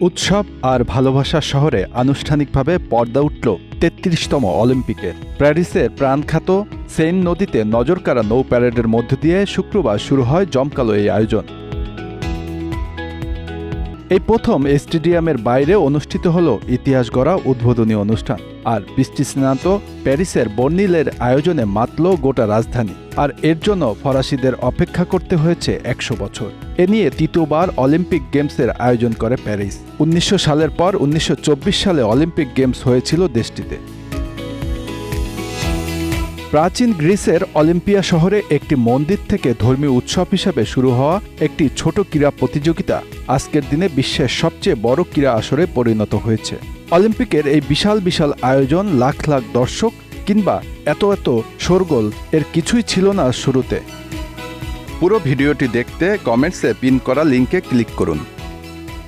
উৎসব আর ভালোবাসার শহরে আনুষ্ঠানিকভাবে পর্দা উঠল ৩৩তম অলিম্পিকের। প্যারিসের প্রাণখ্যাত সেইন নদীতে নজরকাড়া নৌ প্যারেডের মধ্য দিয়ে শুক্রবার শুরু হয় জমকালো এই আয়োজন। এই প্রথম স্টেডিয়ামের বাইরে অনুষ্ঠিত হল ইতিহাস গড়া উদ্বোধনী অনুষ্ঠান। আর বৃষ্টিস্নাত প্যারিসের বর্নিলের আয়োজনে মাতল গোটা রাজধানী। আর এর জন্য ফরাসিদের অপেক্ষা করতে হয়েছে ১০০ বছর। এ নিয়ে তৃতীয়বার অলিম্পিক গেমসের আয়োজন করে প্যারিস। ১৯০০ সালের পর ১৯২৪ সালে অলিম্পিক গেমস হয়েছিল দেশটিতে। প্রাচীন গ্রিসের অলিম্পিয়া শহরে একটি মন্দির থেকে ধর্মীয় উৎসব হিসেবে শুরু হওয়া একটি ছোট ক্রীড়া প্রতিযোগিতা আজকের দিনে বিশ্বের সবচেয়ে বড় ক্রীড়া আসরে পরিণত হয়েছে। অলিম্পিকের এই বিশাল বিশাল আয়োজন, লাখ লাখ দর্শক কিংবা এত শোরগোল এর কিছুই ছিল না শুরুতে। পুরো ভিডিওটি দেখতে কমেন্টসে পিন করা লিঙ্কে ক্লিক করুন।